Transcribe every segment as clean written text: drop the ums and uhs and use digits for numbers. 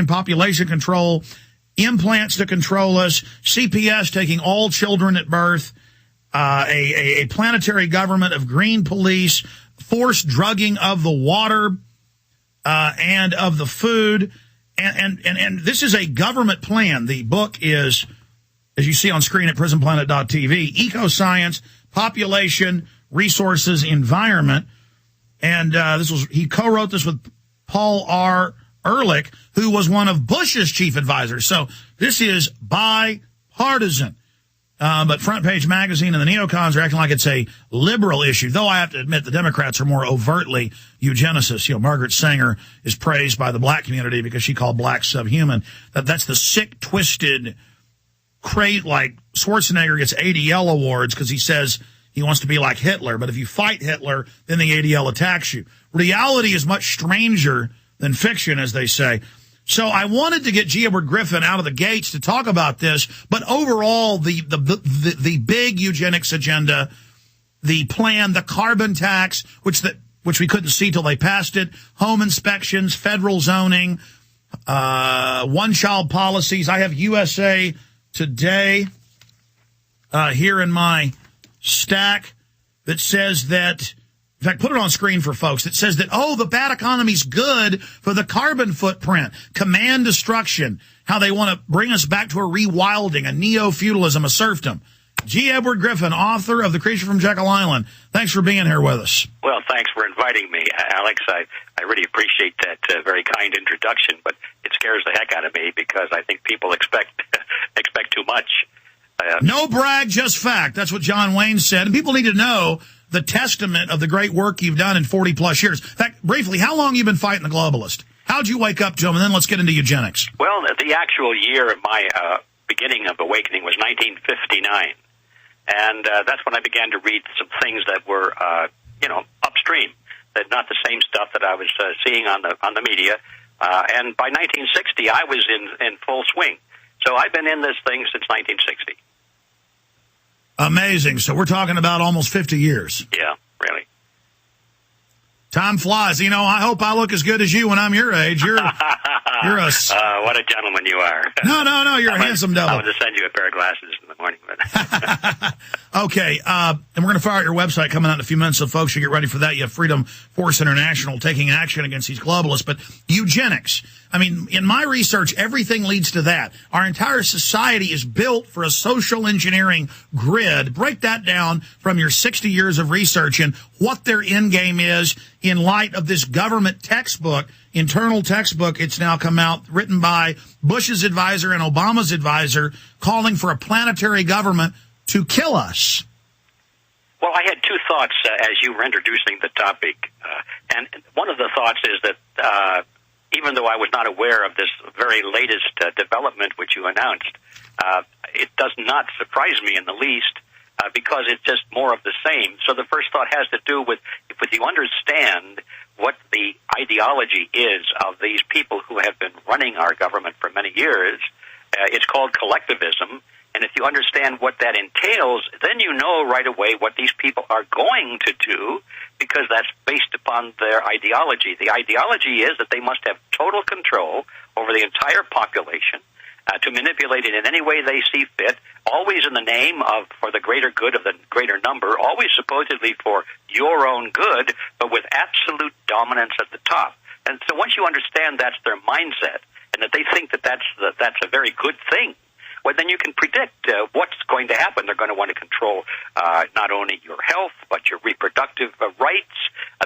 population control, implants to control us, CPS taking all children at birth, a planetary government of green police, forced drugging of the water and of the food. And this is a government plan. The book is, as you see on screen at prisonplanet.tv, Ecoscience, Population, Resources, Environment. And he co-wrote this with Paul R. Ehrlich, who was one of Bush's chief advisors. So this is bipartisan. But Front Page Magazine and the neocons are acting like it's a liberal issue, though I have to admit the Democrats are more overtly eugenicists. You know, Margaret Sanger is praised by the black community because she called blacks subhuman. That's the sick, twisted, like Schwarzenegger gets ADL awards because he says he wants to be like Hitler. But if you fight Hitler, then the ADL attacks you. Reality is much stranger than fiction, as they say. So I wanted to get G. Edward Griffin out of the gates to talk about this, but overall, the big eugenics agenda, the plan, the carbon tax, which we couldn't see till they passed it, home inspections, federal zoning, one-child policies. I have USA Today here in my stack that says that. In fact, put it on screen for folks. It says that, the bad economy's good for the carbon footprint, command destruction, how they want to bring us back to a rewilding, a neo-feudalism, a serfdom. G. Edward Griffin, author of The Creature from Jekyll Island. Thanks for being here with us. Well, thanks for inviting me, Alex. I really appreciate that very kind introduction, but it scares the heck out of me because I think people expect too much. No brag, just fact. That's what John Wayne said. And people need to know the testament of the great work you've done in 40-plus years. In fact, briefly, how long have you been fighting the globalist? How'd you wake up to them? And then let's get into eugenics. Well, the actual year of my beginning of awakening was 1959. And that's when I began to read some things that were, upstream, that not the same stuff that I was seeing on the media. And by 1960, I was in full swing. So I've been in this thing since 1960. Amazing. So we're talking about almost 50 years. Yeah, really. Time flies. I hope I look as good as you when I'm your age. You're what a gentleman you are. No, you're a handsome devil. I would send you a pair of glasses in the morning. But Okay, and we're going to fire out your website coming out in a few minutes, so folks should get ready for that. You have Freedom Force International taking action against these globalists. But eugenics, in my research, everything leads to that. Our entire society is built for a social engineering grid. Break that down from your 60 years of research and what their end game is in light of this government textbook, internal textbook. It's now come out, written by Bush's advisor and Obama's advisor, calling for a planetary government to kill us. Well, I had two thoughts as you were introducing the topic. And one of the thoughts is that even though I was not aware of this very latest development which you announced, it does not surprise me in the least because it's just more of the same. So the first thought has to do with if you understand what the ideology is of these people who have been running our government for many years. It's called collectivism. And if you understand what that entails, then you know right away what these people are going to do, because that's based upon their ideology. The ideology is that they must have total control over the entire population, to manipulate it in any way they see fit, always in the name of, for the greater good of the greater number, always supposedly for your own good, but with absolute dominance at the top. And so once you understand that's their mindset, and that they think that that's a very good thing, well, then you can predict what's going to happen. They're going to want to control not only your health, but your reproductive rights.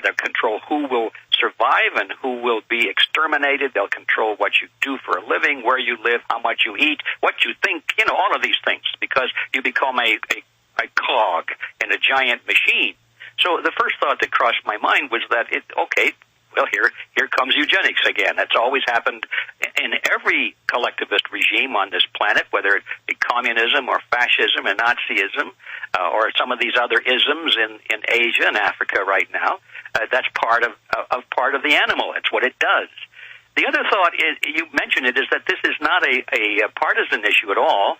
They'll control who will survive and who will be exterminated. They'll control what you do for a living, where you live, how much you eat, what you think, all of these things, because you become a cog in a giant machine. So the first thought that crossed my mind was that, well, here comes eugenics again. That's always happened in every collectivist regime on this planet, whether it be communism or fascism and Nazism or some of these other isms in Asia and Africa right now. That's part of the animal. It's what it does. The other thought is, you mentioned it, is that this is not a partisan issue at all.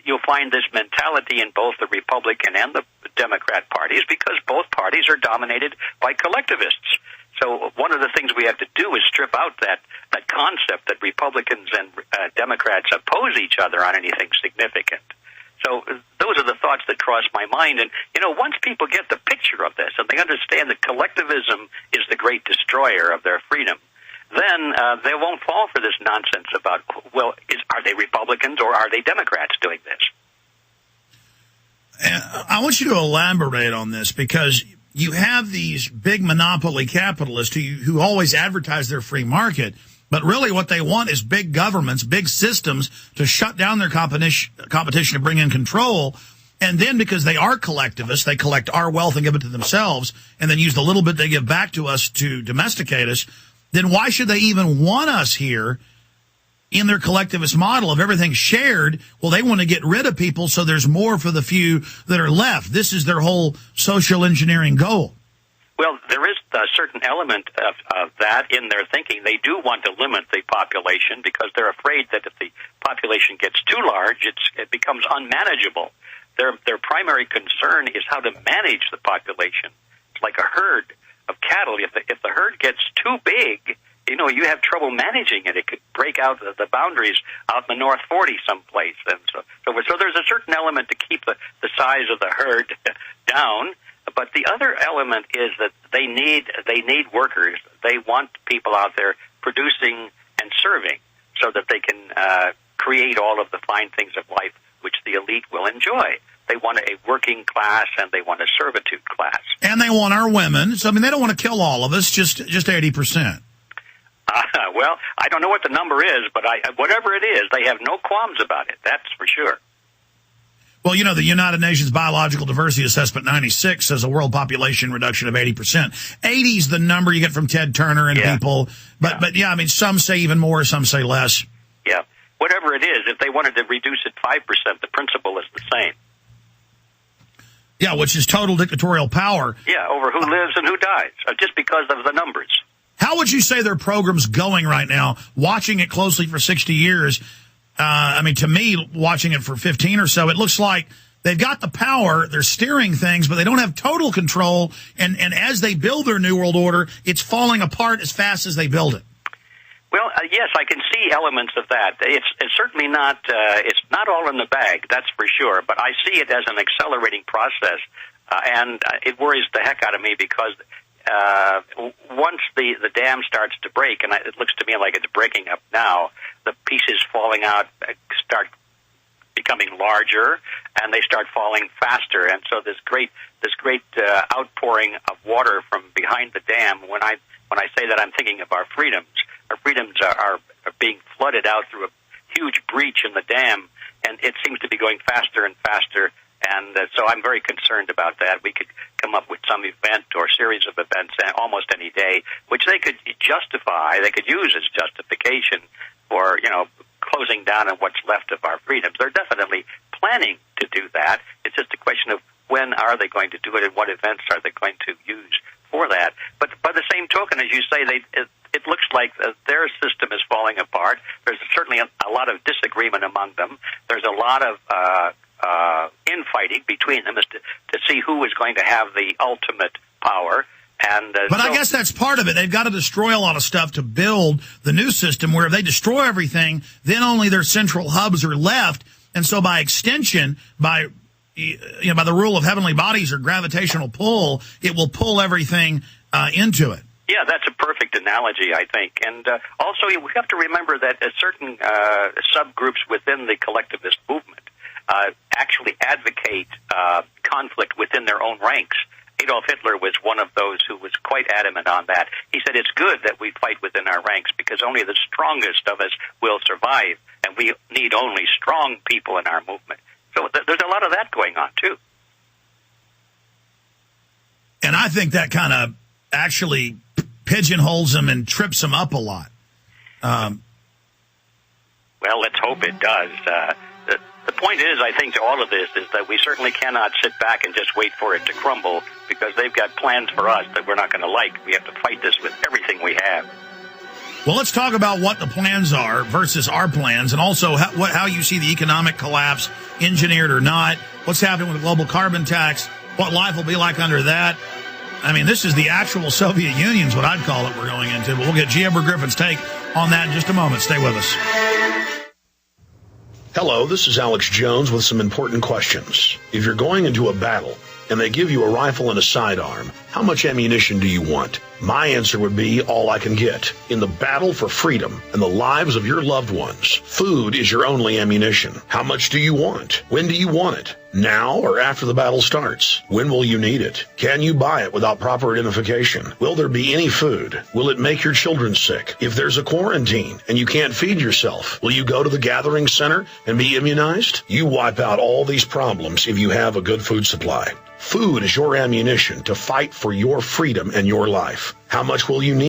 You'll find this mentality in both the Republican and the Democrat parties because both parties are dominated by collectivists. So one of the things we have to do is strip out that concept that Republicans and Democrats oppose each other on anything significant. So those are the thoughts that cross my mind. And, once people get the picture of this and they understand that collectivism is the great destroyer of their freedom, then they won't fall for this nonsense about, are they Republicans or are they Democrats doing this? And I want you to elaborate on this, because you have these big monopoly capitalists who always advertise their free market, but really what they want is big governments, big systems to shut down their competition to bring in control. And then because they are collectivists, they collect our wealth and give it to themselves and then use the little bit they give back to us to domesticate us. Then why should they even want us here in their collectivist model of everything shared? Well, they want to get rid of people so there's more for the few that are left. This is their whole social engineering goal. Well, there is a certain element of that in their thinking. They do want to limit the population because they're afraid that if the population gets too large, it becomes unmanageable. Their primary concern is how to manage the population. It's like a herd of cattle. If the herd gets too big, you have trouble managing it. It could break out the boundaries out in the North 40 someplace. And so there's a certain element to keep the size of the herd down. But the other element is that they need workers. They want people out there producing and serving so that they can create all of the fine things of life which the elite will enjoy. They want a working class and they want a servitude class. And they want our women. So, they don't want to kill all of us, just 80%. Well, I don't know what the number is, but whatever it is, they have no qualms about it. That's for sure. Well, the United Nations Biological Diversity Assessment 96 says a world population reduction of 80%. 80 is the number you get from Ted Turner and people. But some say even more, some say less. Yeah. Whatever it is, if they wanted to reduce it 5%, the principle is the same. Yeah, which is total dictatorial power. Yeah, over who lives and who dies, just because of the numbers. How would you say their program's going right now, watching it closely for 60 years? To me, watching it for 15 or so, it looks like they've got the power, they're steering things, but they don't have total control. And as they build their New World Order, it's falling apart as fast as they build it. Well, yes, I can see elements of that. It's certainly not, it's not all in the bag, that's for sure, but I see it as an accelerating process, and it worries the heck out of me because once the dam starts to break, and it looks to me like it's breaking up now, the pieces falling out start becoming larger, and they start falling faster, and so this great outpouring of water from behind the dam. When I say that, I'm thinking of our freedoms. Our freedoms are being flooded out through a huge breach in the dam, and it seems to be going faster and faster. And so I'm very concerned about that. We could come up with some event or series of events almost any day, which they could justify, they could use as justification for, closing down on what's left of our freedoms. They're definitely planning to do that. It's just a question of when are they going to do it and what events are they going to use for that. But by the same token, as you say, it looks like their system is falling apart. There's certainly a lot of disagreement among them. There's a lot of infighting between them as to see who is going to have the ultimate power. But I guess that's part of it. They've got to destroy a lot of stuff to build the new system, where if they destroy everything, then only their central hubs are left. And so by extension, by the rule of heavenly bodies or gravitational pull, it will pull everything into it. Yeah, that's a perfect analogy, I think. And also, we have to remember that certain subgroups within the collectivist movement actually advocate conflict within their own ranks. Adolf Hitler was one of those who was quite adamant on that. He said it's good that we fight within our ranks because only the strongest of us will survive, and we need only strong people in our movement. So there's a lot of that going on, too. And I think that kind of actually pigeonholes them and trips them up a lot. Well, let's hope it does. The point is, I think, to all of this is that we certainly cannot sit back and just wait for it to crumble because they've got plans for us that we're not going to like. We have to fight this with everything we have. Well, let's talk about what the plans are versus our plans, and also how you see the economic collapse, engineered or not, what's happening with the global carbon tax, what life will be like under that. I mean, this is the actual Soviet Union's what I'd call it we're going into. But we'll get G. Edward Griffin's take on that in just a moment. Stay with us. Hello, this is Alex Jones with some important questions. If you're going into a battle and they give you a rifle and a sidearm, how much ammunition do you want? My answer would be all I can get. In the battle for freedom and the lives of your loved ones, food is your only ammunition. How much do you want? When do you want it? Now or after the battle starts? When will you need it? Can you buy it without proper identification? Will there be any food? Will it make your children sick? If there's a quarantine and you can't feed yourself, will you go to the gathering center and be immunized? You wipe out all these problems if you have a good food supply. Food is your ammunition to fight for your freedom and your life. How much will you need?